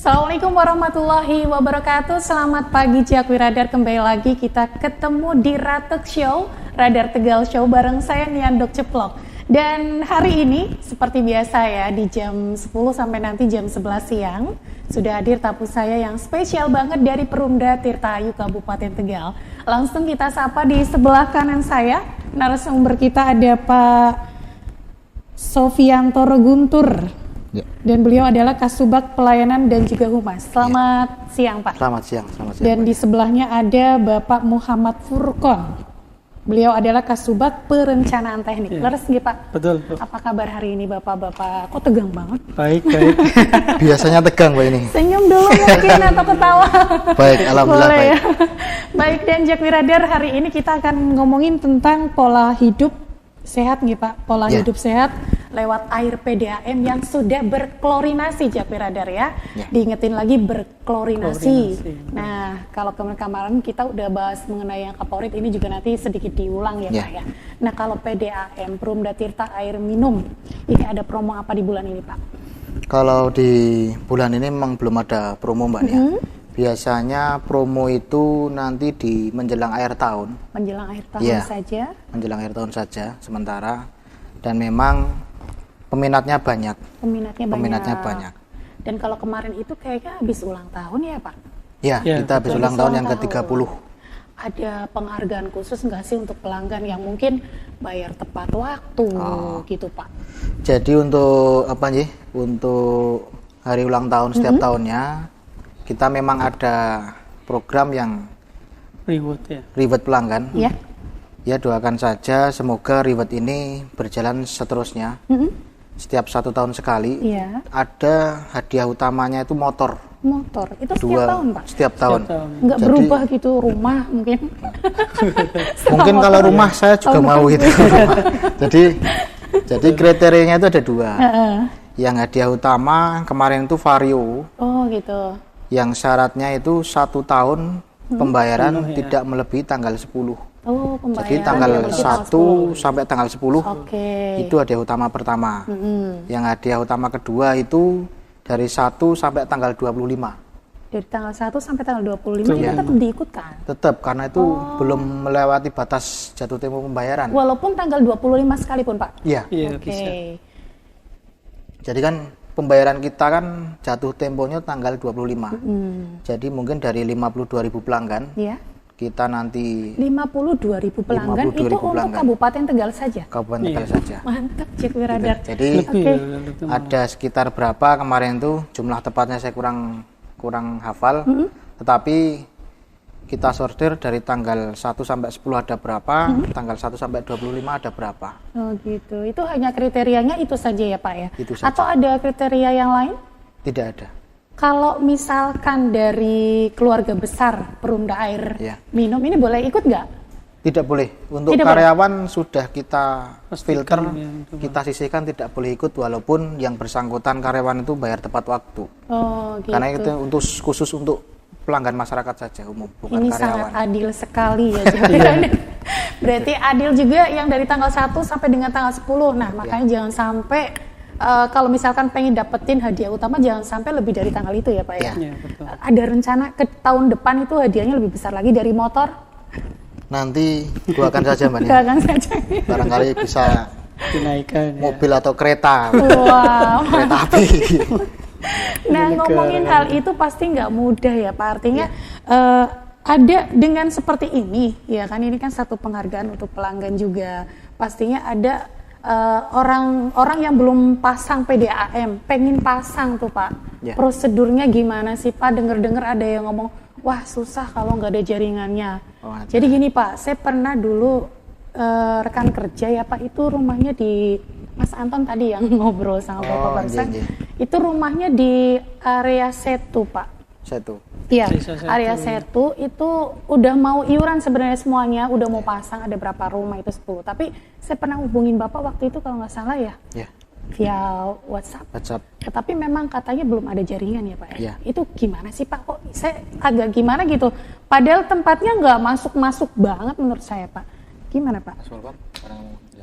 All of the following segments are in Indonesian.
Assalamualaikum warahmatullahi wabarakatuh. Selamat pagi Jakwi Radar. Kembali lagi kita ketemu di Ratek Show, Radar Tegal Show bareng saya Niandok Ceplok. Dan hari ini seperti biasa ya di jam 10 sampai nanti jam 11 siang sudah hadir tamu saya yang spesial banget dari Perumda Tirtahayu Kabupaten Tegal. Langsung kita sapa di sebelah kanan saya. Narasumber kita ada Pak Sofianto Reguntur. Ya. Dan beliau adalah Kasubag Pelayanan dan juga Humas. Selamat siang Pak. Selamat siang. Dan di sebelahnya ada Bapak Muhammad Furqon. Beliau adalah Kasubag Perencanaan Teknik. Leres nggih Pak? Betul. Apa kabar hari ini Bapak-bapak? Kok tegang banget? Baik. Biasanya tegang Pak ini. Senyum dulu mungkin atau ketawa. Baik, alhamdulillah baik. Ya. Baik, dan Jakwi Radar hari ini kita akan ngomongin tentang pola hidup sehat nih Pak, pola hidup sehat lewat air PDAM yang sudah berklorinasi Jakwi Radar ya. Diingetin lagi berklorinasi. Nah, kalau kemarin kita udah bahas mengenai yang kaporit, ini juga nanti sedikit diulang ya Pak ya. Nah, kalau PDAM, Perumda Tirta Air Minum, ini ada promo apa di bulan ini Pak? Kalau di bulan ini memang belum ada promo Mbak ya. Biasanya promo itu nanti di menjelang akhir tahun. Menjelang akhir tahun saja? Menjelang akhir tahun saja sementara. Dan memang peminatnya banyak. Peminatnya banyak. Dan kalau kemarin itu kayaknya habis ulang tahun ya Pak? Ya, kita habis ulang tahun yang ke-30. Ada penghargaan khusus nggak sih untuk pelanggan yang mungkin bayar tepat waktu gitu Pak? Jadi untuk apa nih? Untuk hari ulang tahun setiap tahunnya, kita memang ada program yang reward pelanggan. Ya, doakan saja semoga reward ini berjalan seterusnya. Setiap 1 tahun sekali ada hadiah utamanya itu motor. Itu setiap tahun Pak? Setiap tahun. Nggak berubah gitu, rumah mungkin? Mungkin kalau rumah saya juga mau itu. Jadi kriterianya itu ada 2. Yang hadiah utama kemarin itu Vario. Oh gitu. Yang syaratnya itu 1 tahun pembayaran tidak melebihi tanggal 10. Jadi tanggal 1 sampai tanggal 10 itu hadiah utama pertama. Yang hadiah utama kedua itu dari 1 sampai tanggal 25. Dari tanggal 1 sampai tanggal 25 itu tetap diikutkan? Tetap, karena itu belum melewati batas jatuh tempo pembayaran. Walaupun tanggal 25 sekalipun Pak? Iya. Oke. Jadi kan pembayaran kita kan jatuh temponya tanggal 25. Jadi mungkin dari 52.000 pelanggan, kita nanti 52.000 pelanggan itu untuk Kabupaten Tegal saja? Kabupaten Tegal saja. Mantap Jakwi Radar. Jadi ada sekitar berapa kemarin tuh, jumlah tepatnya saya kurang hafal, tetapi kita sortir dari tanggal 1 sampai 10 ada berapa, tanggal 1 sampai 25 ada berapa. Oh gitu, itu hanya kriterianya itu saja ya Pak ya? Itu saja. Atau ada kriteria yang lain? Tidak ada. Kalau misalkan dari keluarga besar Perumda Air Minum ini boleh ikut nggak? Tidak boleh. Untuk karyawan sudah kita filter, kita sisihkan tidak boleh ikut walaupun yang bersangkutan karyawan itu bayar tepat waktu. Oh gitu. Karena itu khusus untuk pelanggan masyarakat saja umum, bukan ini karyawan. Sangat adil sekali ya. Berarti adil juga yang dari tanggal 1 sampai dengan tanggal 10. Nah, makanya jangan sampai kalau misalkan pengen dapetin hadiah utama jangan sampai lebih dari tanggal itu ya Pak ya. Betul. Ada rencana ke tahun depan itu hadiahnya lebih besar lagi dari motor? Nanti doakan saja Mbak. Doakan saja. Barangkali bisa dinaikkan mobil atau kereta. Wow. Kereta api. Nah, ngomongin hal itu pasti nggak mudah ya Pak. Artinya ada dengan seperti ini, ya kan, ini kan satu penghargaan untuk pelanggan juga. Pastinya ada orang yang belum pasang PDAM, pengen pasang tuh Pak. Prosedurnya gimana sih Pak? Dengar ada yang ngomong, wah susah kalau nggak ada jaringannya. Jadi gini Pak, saya pernah dulu rekan kerja ya Pak, itu rumahnya di Mas Anton tadi yang ngobrol sama Bapak barusan. Itu rumahnya di area Setu Pak. Setu. Iya, area Setu itu udah mau iuran sebenarnya semuanya, udah mau pasang ada berapa rumah itu 10. Tapi saya pernah hubungin Bapak waktu itu kalau nggak salah ya. Via WhatsApp. Tapi memang katanya belum ada jaringan ya Pak ya. Itu gimana sih Pak? Kok saya agak gimana gitu. Padahal tempatnya nggak masuk banget menurut saya Pak. Gimana Pak?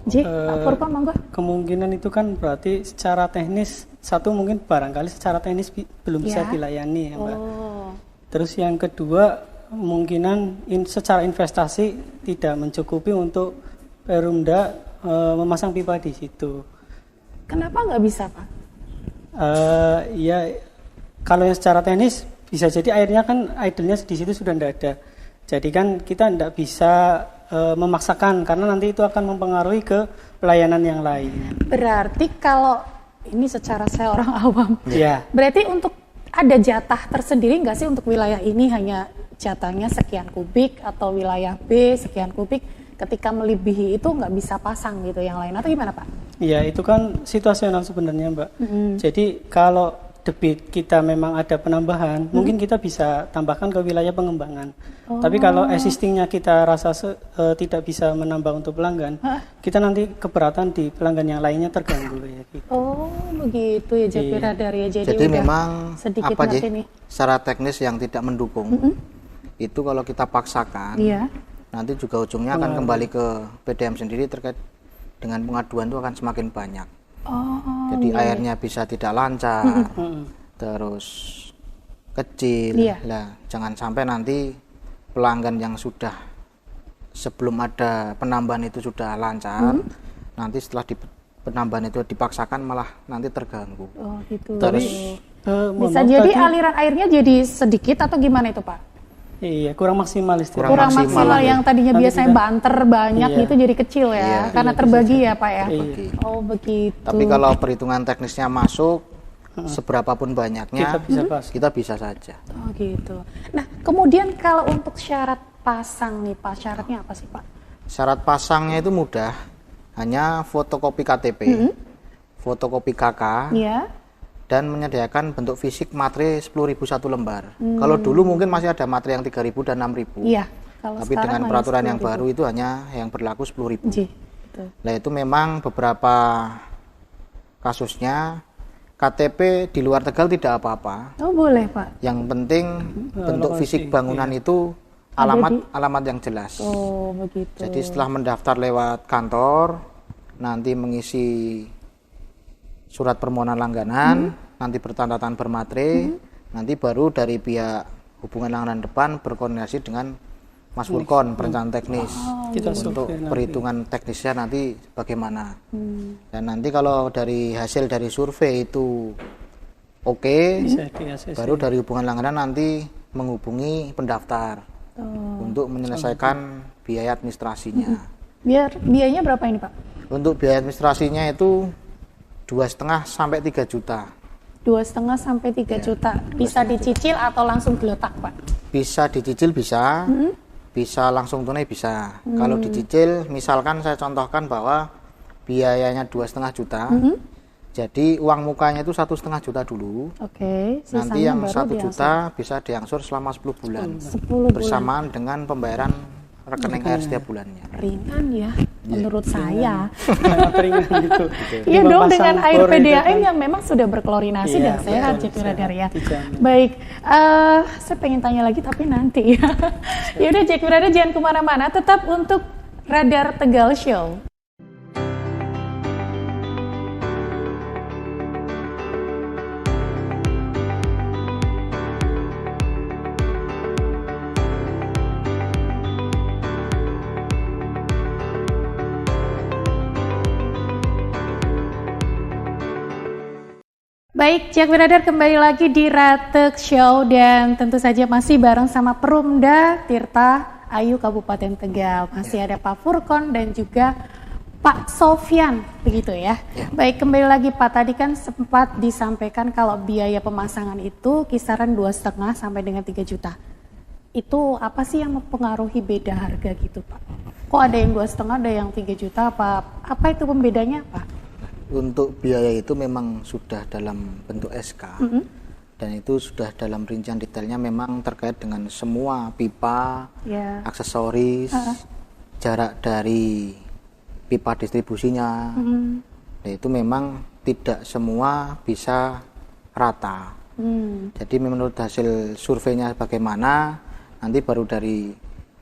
Pak Purkon monggo. Kemungkinan itu kan berarti secara teknis satu mungkin barangkali secara teknis belum bisa dilayani ya Mbak. Terus yang kedua kemungkinan secara investasi tidak mencukupi untuk Perumda memasang pipa di situ. Kenapa nggak bisa Pak? Ya kalau yang secara teknis bisa jadi airnya kan idle-nya di situ sudah tidak ada. Jadi kan kita tidak bisa memaksakan karena nanti itu akan mempengaruhi ke pelayanan yang lain. Berarti kalau ini secara saya orang awam. Ya. Berarti untuk ada jatah tersendiri nggak sih untuk wilayah ini hanya jatahnya sekian kubik atau wilayah B sekian kubik? Ketika melebihi itu nggak bisa pasang gitu yang lain atau gimana Pak? Iya itu kan situasional sebenarnya Mbak. Jadi kalau debit kita memang ada penambahan, mungkin kita bisa tambahkan ke wilayah pengembangan. Tapi kalau existingnya kita rasa tidak bisa menambah untuk pelanggan, kita nanti keberatan di pelanggan yang lainnya terganggu ya gitu. Oh begitu ya Jakpir Radar ya. Jadi memang sedikit apa ngerti nih. Secara teknis yang tidak mendukung itu kalau kita paksakan, nanti juga ujungnya akan kembali ke PDM sendiri terkait dengan pengaduan itu akan semakin banyak. Jadi airnya bisa tidak lancar, terus kecil. Lah, jangan sampai nanti pelanggan yang sudah sebelum ada penambahan itu sudah lancar, nanti setelah penambahan itu dipaksakan malah nanti terganggu. Oh gitu. Terus bisa jadi aliran airnya jadi sedikit atau gimana itu Pak? Iya, kurang maksimal istilahnya. Kurang maksimal yang tadinya biasanya banter banyak gitu jadi kecil ya, karena terbagi ya Pak ya. Oh begitu. Tapi kalau perhitungan teknisnya masuk, seberapapun banyaknya kita bisa saja. Oh gitu. Nah kemudian kalau untuk syarat pasang nih Pak, syaratnya apa sih Pak? Syarat pasangnya itu mudah, hanya fotokopi KTP, fotokopi KK. Dan menyediakan bentuk fisik materai 10.000 satu lembar. Kalau dulu mungkin masih ada materai yang 3.000 dan 6.000. Tapi dengan peraturan yang baru itu hanya yang berlaku 10.000. Nah itu memang beberapa kasusnya KTP di luar Tegal tidak apa-apa. Oh boleh Pak. Yang penting bentuk fisik bangunan itu alamat yang jelas. Oh begitu. Jadi setelah mendaftar lewat kantor, nanti mengisi surat permohonan langganan, nanti bertanda tangan bermaterai, nanti baru dari pihak hubungan langganan depan berkoordinasi dengan Mas Wurkon, perencanaan teknis, untuk perhitungan teknisnya nanti bagaimana. Dan nanti kalau dari hasil dari survei itu oke, baru dari hubungan langganan nanti menghubungi pendaftar untuk menyelesaikan biaya administrasinya. Biayanya berapa ini Pak? Untuk biaya administrasinya itu 2,5 sampai 3 juta. 2,5 sampai 3 juta. Bisa dicicil atau langsung geletak, Pak? Bisa dicicil bisa. Bisa langsung tunai bisa. Kalau dicicil, misalkan saya contohkan bahwa biayanya 2,5 juta. Jadi uang mukanya itu 1,5 juta dulu. Nanti yang 1 juta bisa diangsur selama 10 bulan. 10 bulan. Bersamaan dengan pembayaran rekening air setiap bulannya. Ringan ya, menurut saya. Ringan gitu. Iya dong, dengan air PDAM yang memang sudah berklorinasi dan sehat, Jakpir Radar ya. Baik, saya pengen tanya lagi tapi nanti ya. Yaudah Jakpir Radar jangan kemana-mana, tetap untuk Radar Tegal Show. Baik, Jakpir Radar kembali lagi di Ratek Show dan tentu saja masih bareng sama Perumda Tirta Ayu Kabupaten Tegal. Masih ada Pak Furkon dan juga Pak Sofyan, begitu ya. Baik, kembali lagi Pak, tadi kan sempat disampaikan kalau biaya pemasangan itu kisaran 2,5 sampai dengan 3 juta. Itu apa sih yang mempengaruhi beda harga gitu Pak? Kok ada yang 2,5, ada yang 3 juta, apa itu pembedanya Pak? Untuk biaya itu memang sudah dalam bentuk SK dan itu sudah dalam rincian detailnya memang terkait dengan semua pipa, aksesoris, jarak dari pipa distribusinya. Dan itu memang tidak semua bisa rata. Jadi menurut hasil surveinya bagaimana, nanti baru dari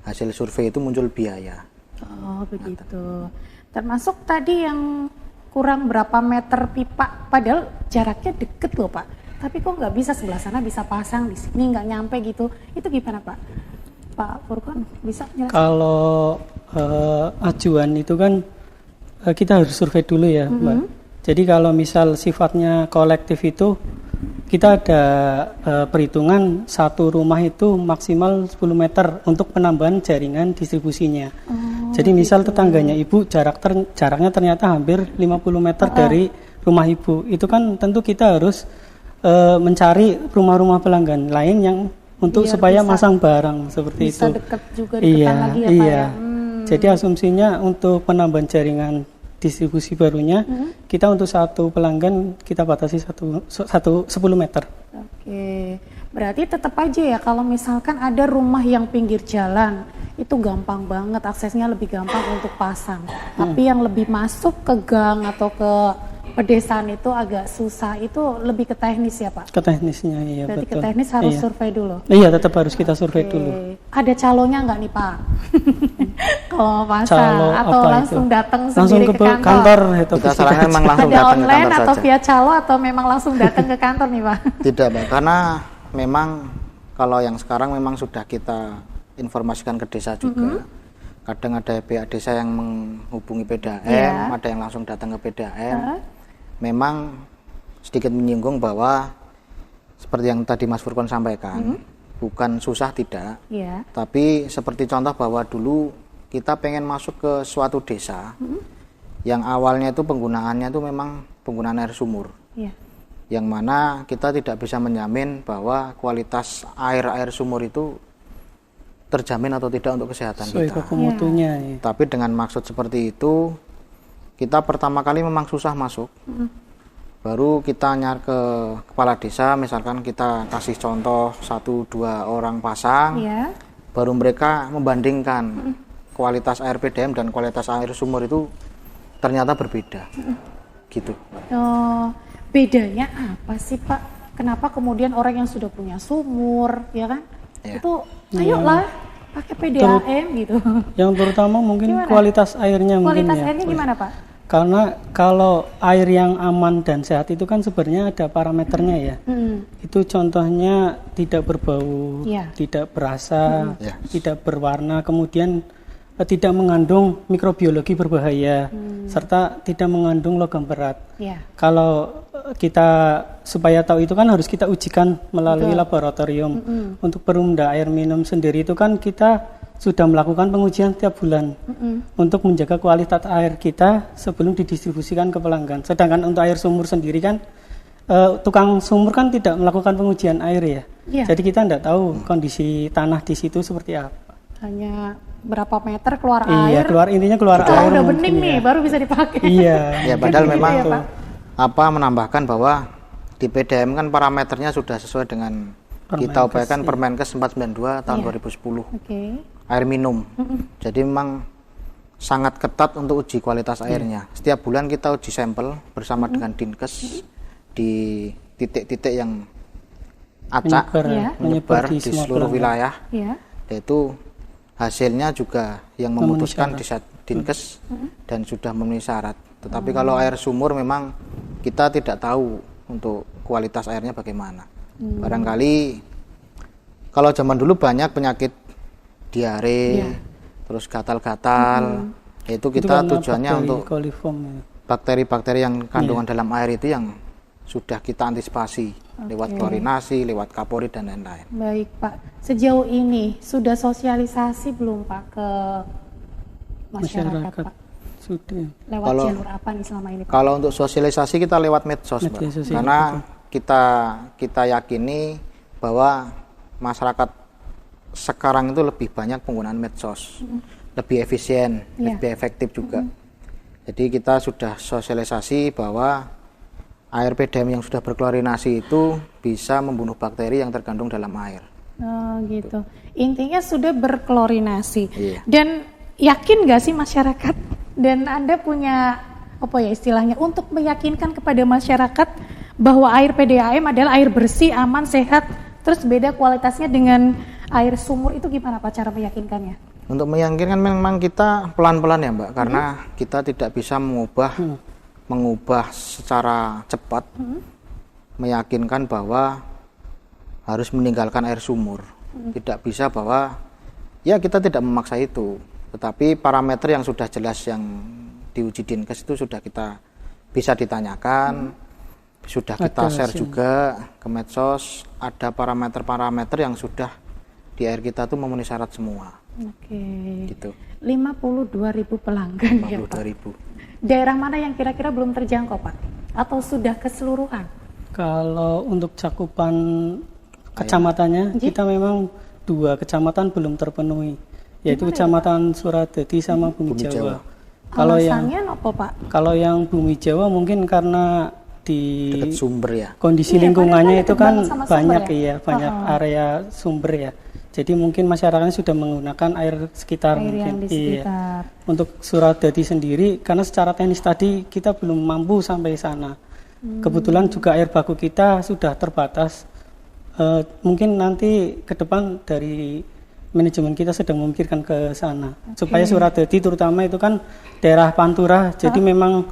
hasil survei itu muncul biaya. Oh begitu. Termasuk tadi yang kurang berapa meter pipa, padahal jaraknya deket loh Pak, tapi kok nggak bisa sebelah sana bisa pasang, di sini nggak nyampe gitu. Itu gimana Pak? Pak Furqon bisa jelaskan? Kalau ajuan itu kan kita harus survei dulu ya, Mbak. Jadi kalau misal sifatnya kolektif itu kita ada perhitungan satu rumah itu maksimal 10 meter untuk penambahan jaringan distribusinya. Jadi misal tetangganya ibu jaraknya ternyata hampir 50 meter dari rumah ibu. Itu kan tentu kita harus mencari rumah-rumah pelanggan lain yang untuk biar supaya bisa, masang barang seperti bisa itu. Dekat juga deketan lagi ya Pak ya. Jadi asumsinya untuk penambahan jaringan distribusi barunya kita untuk satu pelanggan kita batasi 10 meter. Oke, berarti tetap aja ya kalau misalkan ada rumah yang pinggir jalan itu gampang banget aksesnya, lebih gampang untuk pasang. Tapi yang lebih masuk ke gang atau ke pedesaan itu agak susah, itu lebih ke teknis ya Pak? Ke teknisnya, iya. Berarti betul. Ke teknis harus survei dulu? Iya, tetap harus kita survei dulu. Ada calonnya nggak nih Pak? Kalau pasang Calo atau langsung datang sendiri ke kantor itu kita sarankan memang langsung ada datang ke online kantor atau saja. via calo atau memang langsung datang ke kantor nih Pak? Tidak Pak, karena memang kalau yang sekarang memang sudah kita informasikan ke desa juga. Kadang ada pihak desa yang menghubungi PDAM, ada yang langsung datang ke PDAM. Memang sedikit menyinggung bahwa seperti yang tadi Mas Furqon sampaikan, bukan susah tidak, tapi seperti contoh bahwa dulu kita pengen masuk ke suatu desa yang awalnya itu penggunaannya itu memang penggunaan air sumur, yang mana kita tidak bisa menjamin bahwa kualitas air sumur itu terjamin atau tidak untuk kesehatan kita. Tapi dengan maksud seperti itu, kita pertama kali memang susah masuk. Baru kita nyari ke kepala desa, misalkan kita kasih contoh 1-2 orang pasang, baru mereka membandingkan kualitas air PDAM dan kualitas air sumur itu ternyata berbeda. Gitu. Bedanya apa sih Pak? Kenapa kemudian orang yang sudah punya sumur, ya kan? Itu ayolah pakai PDAM gitu. Yang terutama mungkin kualitas airnya Kualitas airnya gimana Pak? Karena kalau air yang aman dan sehat itu kan sebenarnya ada parameternya ya. Itu contohnya tidak berbau, tidak berasa, tidak berwarna, kemudian tidak mengandung mikrobiologi berbahaya, serta tidak mengandung logam berat. Kalau kita supaya tahu itu kan harus kita ujikan melalui laboratorium. Untuk perumda air minum sendiri itu kan kita sudah melakukan pengujian tiap bulan untuk menjaga kualitas air kita sebelum didistribusikan ke pelanggan. Sedangkan untuk air sumur sendiri kan tukang sumur kan tidak melakukan pengujian air ya. Jadi kita tidak tahu kondisi tanah di situ seperti apa. Hanya berapa meter keluar air. Intinya keluar air. Kalau udah bening nih baru bisa dipakai. Ya padahal memang menambahkan bahwa di PDAM kan parameternya sudah sesuai dengan kita upayakan Permenkes 492 tahun 2010. Air minum. Jadi memang sangat ketat untuk uji kualitas airnya. Setiap bulan kita uji sampel bersama dengan Dinkes di titik-titik yang acak menyebar di seluruh wilayah. Yaitu hasilnya juga yang memutuskan di Dinkes dan sudah memenuhi syarat. Tetapi kalau air sumur memang kita tidak tahu untuk kualitas airnya bagaimana. Barangkali kalau zaman dulu banyak penyakit diare, terus gatal-gatal, itu kita tujuannya untuk bakteri-bakteri yang kandungan dalam air itu yang sudah kita antisipasi lewat klorinasi, lewat kaporit dan lain-lain. Baik Pak, sejauh ini sudah sosialisasi belum Pak ke masyarakat Pak? Sudah. Lewat jalur apa nih selama ini Pak? Kalau untuk sosialisasi kita lewat medsos Pak, karena kita yakini bahwa masyarakat sekarang itu lebih banyak penggunaan medsos, lebih efisien, lebih efektif juga. Jadi kita sudah sosialisasi bahwa air PDAM yang sudah berklorinasi itu bisa membunuh bakteri yang terkandung dalam air. Gitu. Intinya sudah berklorinasi. Dan yakin nggak sih masyarakat? Dan Anda punya istilahnya untuk meyakinkan kepada masyarakat bahwa air PDAM adalah air bersih, aman, sehat, terus beda kualitasnya dengan air sumur, itu gimana Pak cara meyakinkannya? Untuk meyakinkan memang kita pelan-pelan ya Mbak, karena kita tidak bisa mengubah secara cepat meyakinkan bahwa harus meninggalkan air sumur. Tidak bisa bahwa ya kita tidak memaksa itu, tetapi parameter yang sudah jelas yang diuji Dinkes itu sudah kita bisa ditanyakan, sudah kita share juga ke medsos, ada parameter-parameter yang sudah di air kita tuh memenuhi syarat semua. Oke. Gitu. 52.000 pelanggan ya Pak. 52.000. Daerah mana yang kira-kira belum terjangkau Pak? Atau sudah keseluruhan? Kalau untuk cakupan kecamatannya, kita memang 2 kecamatan belum terpenuhi, yaitu Kecamatan Suradadi sama Bumi Jawa. Kalau alasannya apa Pak? Kalau yang Bumi Jawa mungkin karena di dekat sumber ya. Kondisi lingkungannya itu kan banyak ya, banyak area sumber ya. Jadi mungkin masyarakatnya sudah menggunakan air sekitar mungkin. Iya. Untuk Suradadi sendiri karena secara teknis tadi kita belum mampu sampai sana. Kebetulan juga air baku kita sudah terbatas. Mungkin nanti ke depan dari manajemen kita sedang memikirkan ke sana supaya Suradadi terutama itu kan daerah Pantura, jadi memang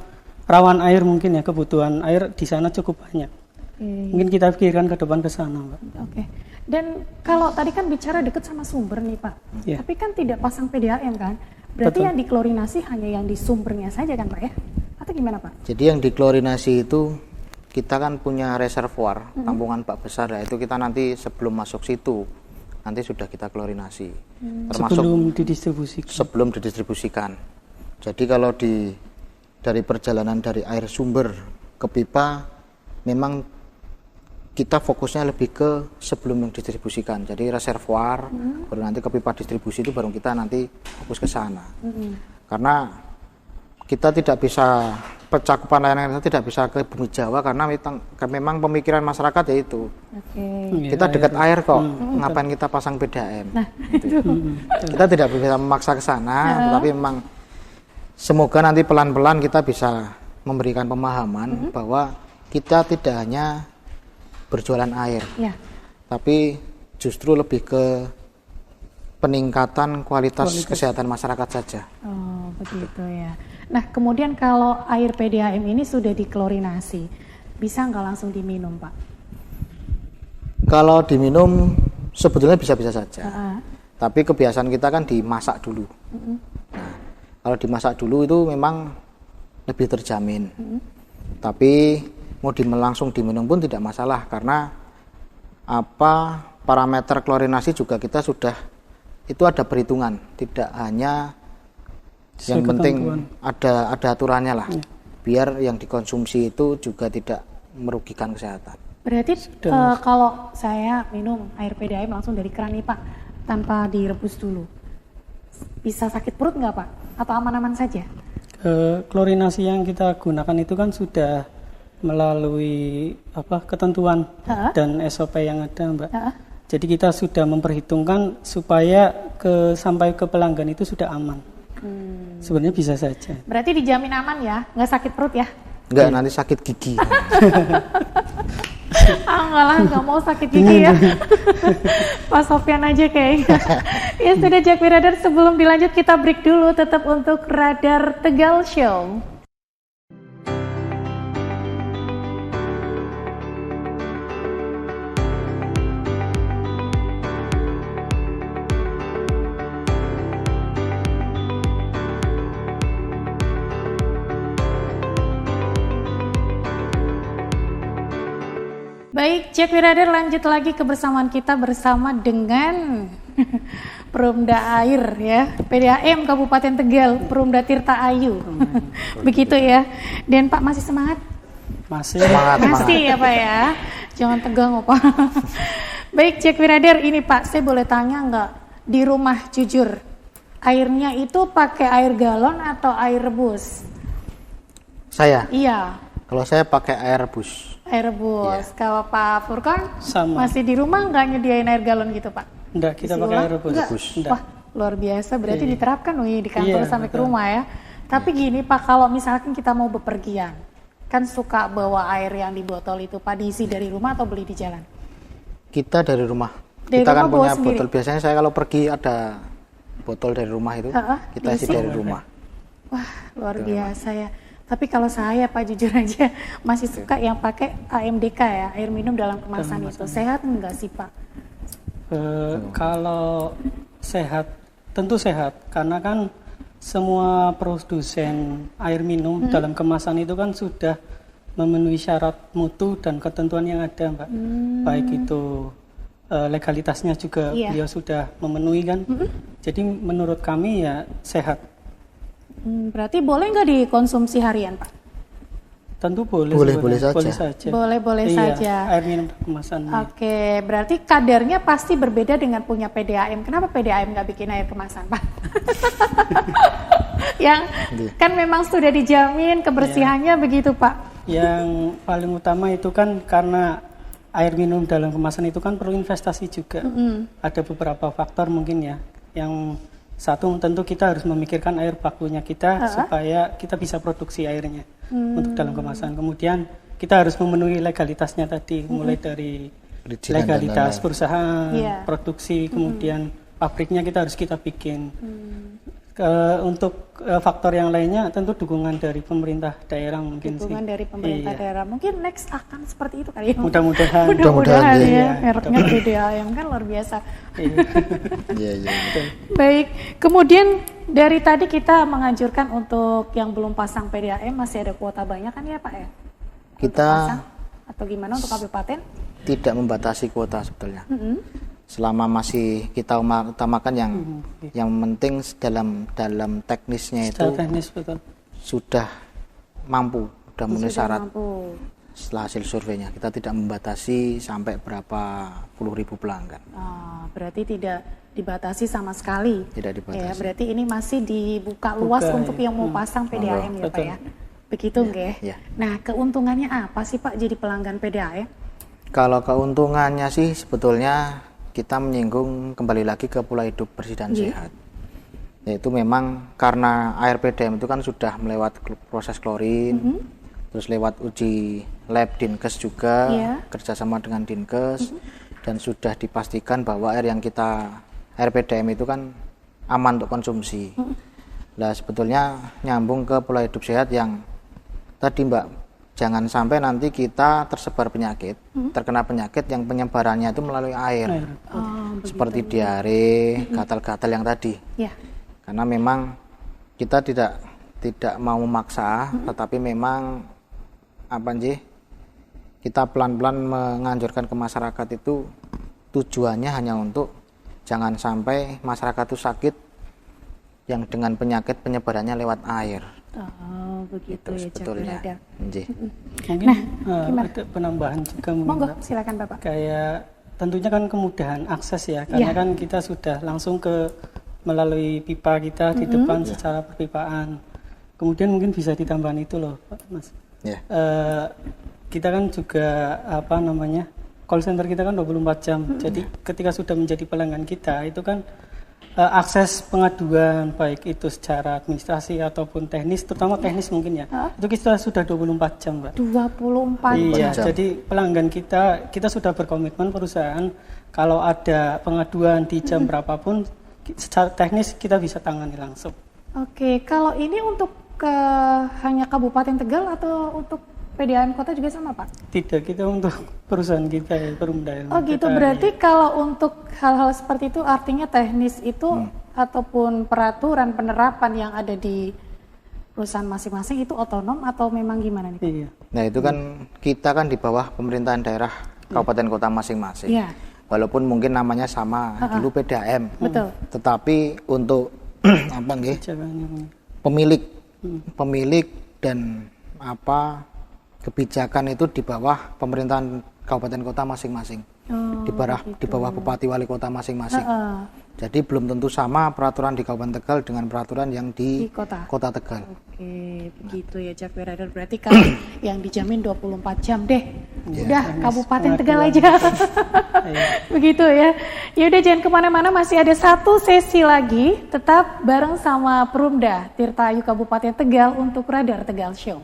rawan air mungkin ya, kebutuhan air di sana cukup banyak. Mungkin kita pikirkan ke depan ke sana, Mbak. Oke. Dan kalau tadi kan bicara dekat sama sumber nih Pak, tapi kan tidak pasang PDAM kan? Berarti yang diklorinasi hanya yang di sumbernya saja kan Pak ya? Atau gimana Pak? Jadi yang diklorinasi itu kita kan punya reservoir, tampungan bak besar ya, itu kita nanti sebelum masuk situ nanti sudah kita klorinasi, termasuk sebelum didistribusikan. Jadi kalau dari perjalanan dari air sumber ke pipa, memang kita fokusnya lebih ke sebelum yang didistribusikan. Jadi reservoir, baru nanti ke pipa distribusi itu baru kita nanti fokus ke sana. Karena kita tidak bisa cakupan layanan kita tidak bisa ke Bumi Jawa karena memang pemikiran masyarakat yaitu kita dekat air kok, ngapain kita pasang PDAM. Gitu. Kita tidak bisa memaksa ke sana, tetapi memang semoga nanti pelan-pelan kita bisa memberikan pemahaman bahwa kita tidak hanya berjualan air, tapi justru lebih ke peningkatan kualitas kesehatan masyarakat saja. Oh, begitu ya. Nah, kemudian kalau air PDAM ini sudah diklorinasi, bisa nggak langsung diminum, Pak? Kalau diminum sebetulnya bisa-bisa saja. Tapi kebiasaan kita kan dimasak dulu. Nah, kalau dimasak dulu itu memang lebih terjamin. Tapi mau langsung diminum pun tidak masalah karena parameter klorinasi juga kita sudah itu ada perhitungan, tidak hanya yang penting ada aturannya lah, biar yang dikonsumsi itu juga tidak merugikan kesehatan. Berarti kalau saya minum air PDAM langsung dari keran nih Pak, tanpa direbus dulu, bisa sakit perut nggak Pak? Atau aman-aman saja? Klorinasi yang kita gunakan itu kan sudah melalui ketentuan dan SOP yang ada, Mbak. Jadi kita sudah memperhitungkan supaya sampai ke pelanggan itu sudah aman. Sebenarnya bisa saja. Berarti dijamin aman ya, nggak sakit perut ya? Nggak, nanti sakit gigi. Enggak lah, nggak mau sakit gigi ya. Pak Sofyan aja kayaknya. Ya sudah Jakwi Radar, sebelum dilanjut kita break dulu, tetap untuk Radar Tegal Show. Baik, Jakwi Radar, lanjut lagi kebersamaan kita bersama dengan Perumda Air ya, PDAM Kabupaten Tegal, Perumda Tirta Ayu. Begitu ya. Dan Pak masih semangat? Masih ya Pak ya. Jangan tegang Pak. Baik, Jakwi Radar, ini Pak, saya boleh tanya nggak, di rumah jujur, airnya itu pakai air galon atau air rebus? Saya? Iya. Kalau saya pakai air rebus. Air rebus. Kalau Pak Furkon masih di rumah nggak nyediain air galon gitu Pak? Enggak, kita pakai air rebus. Wah, luar biasa. Berarti diterapkan di kantor sampai ke rumah ya. Tapi gini Pak, kalau misalkan kita mau bepergian, kan suka bawa air yang di botol itu Pak, diisi dari rumah atau beli di jalan? Kita dari rumah. Kita kan punya botol. Biasanya saya kalau pergi ada botol dari rumah itu, kita isi dari rumah. Wah, luar biasa ya. Tapi kalau saya Pak jujur aja masih suka yang pakai AMDK ya, air minum dalam kemasan itu. Sehat enggak sih Pak? Kalau sehat, tentu sehat. Karena kan semua produsen air minum dalam kemasan itu kan sudah memenuhi syarat mutu dan ketentuan yang ada, Mbak. Baik itu legalitasnya juga beliau sudah memenuhi kan. Jadi menurut kami ya sehat. Berarti boleh nggak dikonsumsi harian, Pak? Tentu boleh. Boleh saja. Boleh saja. Air minum kemasan. Oke, berarti kadarnya pasti berbeda dengan punya PDAM. Kenapa PDAM nggak bikin air kemasan, Pak? Yang kan memang sudah dijamin kebersihannya begitu, Pak. Yang paling utama itu kan karena air minum dalam kemasan itu kan perlu investasi juga. Ada beberapa faktor mungkin ya. Yang satu tentu kita harus memikirkan air bakunya kita supaya kita bisa produksi airnya untuk dalam kemasan. Kemudian kita harus memenuhi legalitasnya tadi, mulai dari legalitas perusahaan, produksi, kemudian pabriknya kita harus kita bikin. Untuk faktor yang lainnya tentu dukungan dari pemerintah daerah mungkin dukungan dari pemerintah daerah mungkin next akan seperti itu kali ya. Mudah-mudahan ya mereknya PDAM kan luar biasa. Baik, kemudian dari tadi kita menganjurkan untuk yang belum pasang PDAM masih ada kuota banyak kan ya Pak ya? Kita atau gimana untuk kabupaten? Tidak membatasi kuota sebetulnya. Selama masih kita utamakan yang penting dalam teknisnya itu teknis, betul. Sudah mampu, sudah memenuhi syarat. Setelah hasil surveinya kita tidak membatasi sampai berapa puluh ribu pelanggan. Berarti tidak dibatasi sama sekali. Tidak dibatasi. Ya, berarti ini masih dibuka luas untuk yang mau pasang PDAM ya Pak ya. Begitu nggih. Nah, keuntungannya apa sih Pak jadi pelanggan PDAM? Kalau keuntungannya sih sebetulnya kita menyinggung kembali lagi ke pola hidup bersih dan sehat. Yaitu memang karena air PDAM itu kan sudah melewati proses klorin, terus lewat uji lab Dinkes juga, kerjasama dengan Dinkes, dan sudah dipastikan bahwa air PDAM itu kan aman untuk konsumsi. Nah sebetulnya nyambung ke pola hidup sehat yang tadi Mbak, jangan sampai nanti kita tersebar penyakit, terkena penyakit yang penyebarannya itu melalui air. Seperti diare, gatal-gatal yang tadi. Karena memang kita tidak mau memaksa, tetapi memang kita pelan-pelan menganjurkan ke masyarakat itu tujuannya hanya untuk jangan sampai masyarakat itu sakit yang dengan penyakit penyebarannya lewat air. Begitu ya sebetulnya. Mungkin ada penambahan juga mungkin. Monggo, silakan Bapak. Kayak tentunya kan kemudahan akses ya, karena kan kita sudah langsung melalui pipa kita di depan secara perpipaan. Kemudian mungkin bisa ditambahkan itu loh, Pak Mas. Kita kan juga call center kita kan 24 jam. Jadi ketika sudah menjadi pelanggan kita itu kan akses pengaduan baik itu secara administrasi ataupun teknis, terutama teknis mungkin ya. Itu kita sudah 24 jam, Mbak. 24 jam. jam. Jadi pelanggan kita sudah berkomitmen perusahaan kalau ada pengaduan di jam berapapun secara teknis kita bisa tangani langsung. Oke, kalau ini untuk hanya Kabupaten Tegal atau untuk PDAM Kota juga sama, Pak? Tidak, kita untuk perusahaan kita ya, Perumda. Gitu, berarti kalau untuk hal-hal seperti itu artinya teknis itu ataupun peraturan penerapan yang ada di perusahaan masing-masing itu otonom atau memang gimana nih, Pak? Nah itu kan kita kan di bawah pemerintahan daerah kabupaten kota masing-masing. Walaupun mungkin namanya sama, dulu PDAM. Betul. Tetapi untuk pemilik dan kebijakan itu di bawah pemerintahan kabupaten kota masing-masing, di bawah bupati wali kota masing-masing. Jadi belum tentu sama peraturan di Kabupaten Tegal dengan peraturan yang di kota Tegal. Oke, begitu ya Jack Rider. Berarti kalau yang dijamin 24 jam deh, udah Kabupaten Tegal aja. Begitu ya. Ya udah jangan kemana-mana, masih ada satu sesi lagi, tetap bareng sama Perumda Tirtayu Kabupaten Tegal untuk Radar Tegal Show.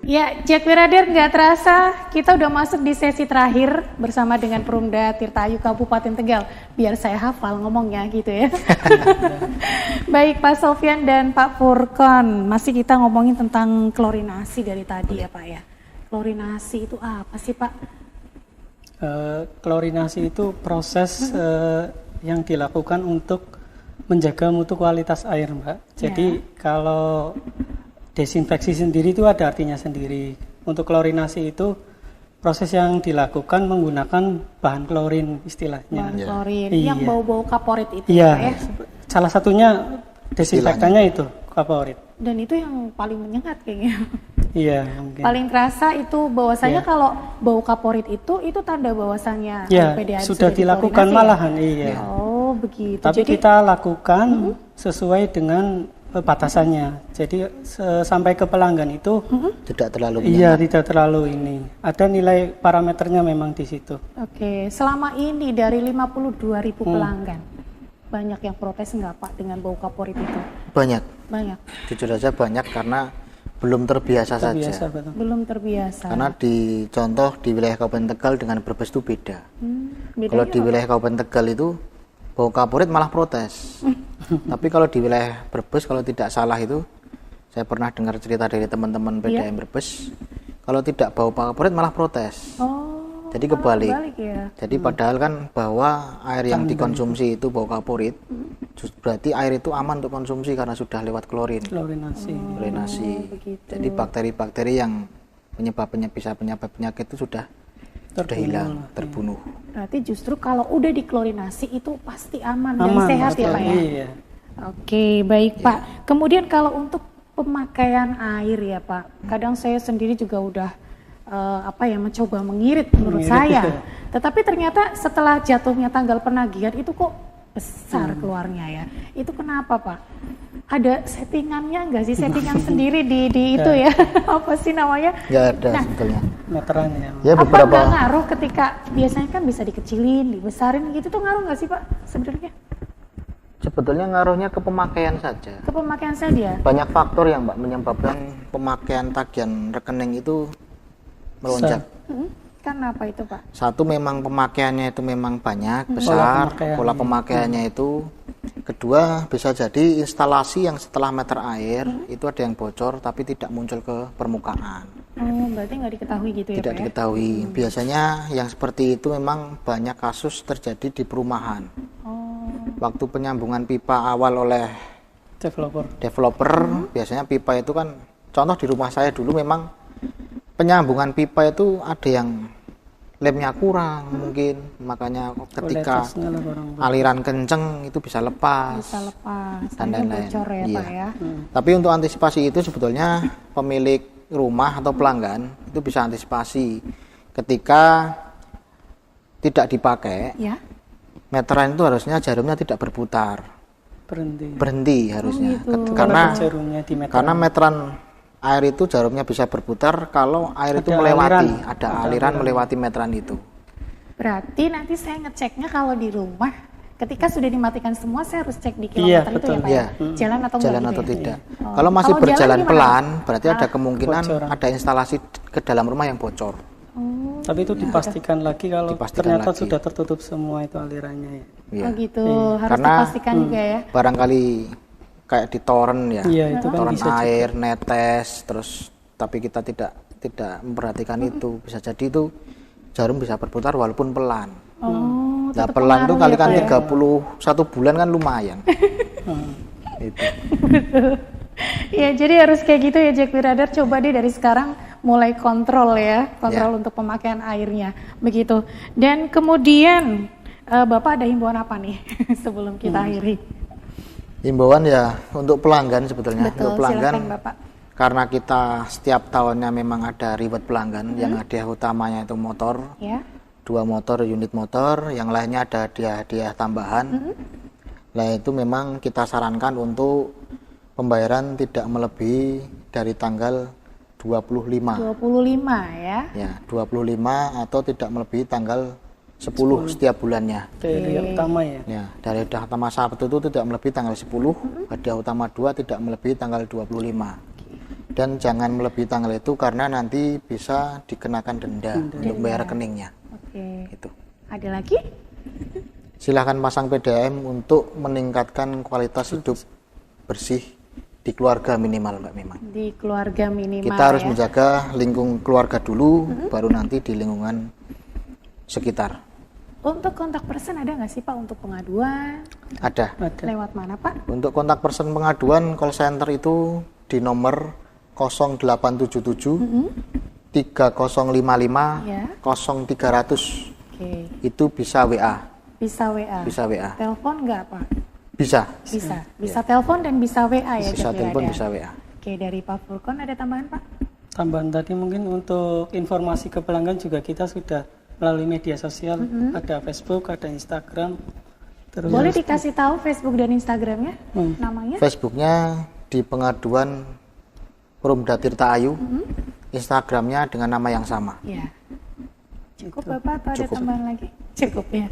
Ya, Jack Wirader, nggak terasa kita udah masuk di sesi terakhir bersama dengan Perumda Tirtayu Kabupaten Tegal. Biar saya hafal ngomongnya gitu ya. Baik Pak Sofyan dan Pak Furkon, masih kita ngomongin tentang klorinasi dari tadi ya Pak ya. Klorinasi itu apa sih Pak? Klorinasi itu proses yang dilakukan untuk menjaga mutu kualitas air, Mbak. Jadi kalau desinfeksi sendiri itu ada artinya sendiri. Untuk klorinasi itu proses yang dilakukan menggunakan bahan klorin istilahnya. Bahan klorin, yang bau-bau kaporit itu ya? Salah satunya desinfektannya itu kaporit. Dan itu yang paling menyengat kayaknya. Iya, mungkin. Paling terasa itu bahwasanya kalau bau kaporit itu tanda bahwasanya PDAM sudah dilakukan malahan, Oh, begitu. Tapi jadi, kita lakukan sesuai dengan batasannya. Jadi sampai ke pelanggan itu tidak terlalu tidak terlalu ini. Ada nilai parameternya memang di situ. Oke, selama ini dari 52.000 pelanggan banyak yang protes nggak Pak dengan bau kaporit itu? Banyak. Jujur aja banyak karena belum terbiasa saja. Betul. Belum terbiasa. Karena di contoh di wilayah Kabupaten Tegal dengan Brebes itu beda. Kalau di wilayah Kabupaten Tegal itu bau kaporit malah protes. Tapi kalau di wilayah Brebes, kalau tidak salah itu, saya pernah dengar cerita dari teman-teman PDAM Brebes, kalau tidak bau kaporit malah protes. Jadi kebalik. Ya? Jadi padahal kan bahwa air yang dikonsumsi itu bau kaporit, berarti air itu aman untuk konsumsi karena sudah lewat klorinasi. Jadi bakteri-bakteri yang penyebab penyakit itu sudah hilang, terbunuh. Berarti justru kalau udah diklorinasi itu pasti aman dan sehat ya Pak ya? Iya. Oke, baik Pak. Kemudian kalau untuk pemakaian air ya Pak, kadang saya sendiri juga udah mencoba mengirit menurut saya. Tetapi ternyata setelah jatuhnya tanggal penagihan itu kok besar keluarnya ya. Itu kenapa Pak? Ada settingannya nggak sih, settingan sendiri di itu ya? Apa sih namanya? Nggak ada sebetulnya. Meterannya. Ya, apa nggak ngaruh ketika biasanya kan bisa dikecilin, dibesarin gitu tuh ngaruh nggak sih Pak sebenarnya? Sebetulnya ngaruhnya ke pemakaian saja. Ke pemakaian saja. Banyak faktor yang menyebabkan pemakaian tagihan rekening itu melonjak. Karena apa itu Pak? Satu memang pemakaiannya itu memang banyak, besar, pola pemakaiannya itu. Kedua bisa jadi instalasi yang setelah meter air itu ada yang bocor tapi tidak muncul ke permukaan. Berarti nggak diketahui gitu ya Pak? Tidak diketahui. Biasanya yang seperti itu memang banyak kasus terjadi di perumahan. Waktu penyambungan pipa awal oleh developer biasanya pipa itu kan, contoh di rumah saya dulu memang penyambungan pipa itu ada yang lemnya kurang mungkin, makanya ketika aliran kenceng itu bisa lepas dan lain-lain. Tapi untuk antisipasi itu sebetulnya pemilik rumah atau pelanggan itu bisa antisipasi ketika tidak dipakai. Meteran itu harusnya jarumnya tidak berputar, berhenti harusnya. Karena meteran air itu jarumnya bisa berputar kalau air itu melewati, ada aliran melewati meteran itu. Berarti nanti saya ngeceknya kalau di rumah ketika sudah dimatikan semua saya harus cek di kilometer itu ya Pak ya? Jalan atau tidak. Kalau masih berjalan pelan berarti ada kemungkinan ada instalasi ke dalam rumah yang bocor. Tapi itu dipastikan lagi kalau ternyata sudah tertutup semua itu alirannya ya. Gitu, harus dipastikan juga ya. Barangkali kayak di toren ya, itu kan toren bisa air, juga netes, terus tapi kita tidak memperhatikan itu, bisa jadi itu jarum bisa berputar walaupun pelan. Nah pelan itu kalikan 31 bulan kan lumayan. Itu. Ya jadi harus kayak gitu ya Jack Wirader, coba deh dari sekarang mulai kontrol untuk pemakaian airnya, begitu. Dan kemudian Bapak ada himbauan apa nih sebelum kita akhiri? Himbauan ya untuk pelanggan sebetulnya. Betul, untuk pelanggan, silakan Bapak. Karena kita setiap tahunnya memang ada reward pelanggan, yang hadiah utamanya itu motor, 2 motor, unit motor, yang lainnya ada hadiah tambahan. Nah itu memang kita sarankan untuk pembayaran tidak melebihi dari tanggal 25 ya? Ya 25 atau tidak melebihi tanggal 10 setiap bulannya. Dari utama ya? Dari hadiah utama 1 itu tidak melebihi tanggal 10, hadiah utama 2 tidak melebihi tanggal 25. Dan jangan melebihi tanggal itu karena nanti bisa dikenakan denda untuk bayar rekeningnya. Oke. Gitu. Ada lagi? Silahkan pasang PDAM untuk meningkatkan kualitas hidup bersih di keluarga minimal, Mbak Memang. Di keluarga minimal. Kita harus menjaga lingkung keluarga dulu, baru nanti di lingkungan sekitar. Untuk kontak person ada nggak sih Pak untuk pengaduan? Ada. Lewat mana Pak? Untuk kontak person pengaduan call center itu di nomor 0877 3055 Ya. 0300. Oke. Itu bisa WA. Bisa WA. Bisa WA. Telepon nggak Pak? Bisa. Bisa telepon dan bisa WA ya. Bisa Jack telepon, Wirada? bisa WA. Oke, dari Pak Fulkon ada tambahan Pak? Tambahan tadi mungkin untuk informasi ke pelanggan juga kita sudah melalui media sosial, ada Facebook, ada Instagram. Terus Boleh dikasih tahu Facebook dan Instagramnya? Namanya? Facebooknya di pengaduan Perumda Tirta Ayu. Instagramnya dengan nama yang sama. Ya. Cukup Bapak atau ada Cukup. tambahan lagi? Cukup ya.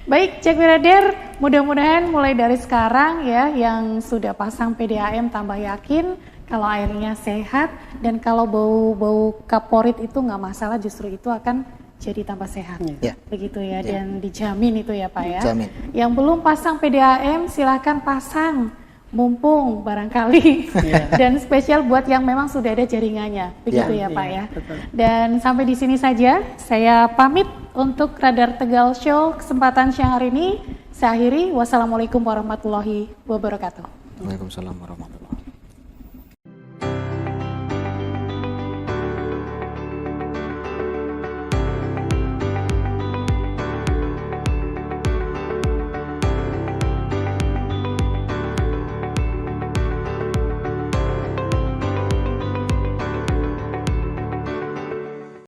Baik, Jack Wirada, mudah-mudahan mulai dari sekarang ya yang sudah pasang PDAM tambah yakin kalau airnya sehat dan kalau bau-bau kaporit itu nggak masalah, justru itu akan jadi tambah sehat. Ya. Begitu ya, dan dijamin itu ya Pak ya. Jamin. Yang belum pasang PDAM silahkan pasang. Mumpung barangkali dan spesial buat yang memang sudah ada jaringannya, begitu ya Pak ya. Betul. Dan sampai di sini saja saya pamit untuk Radar Tegal Show kesempatan siang hari ini. Saya akhiri, wassalamualaikum warahmatullahi wabarakatuh. Waalaikumsalam warahmatullahi wabarakatuh.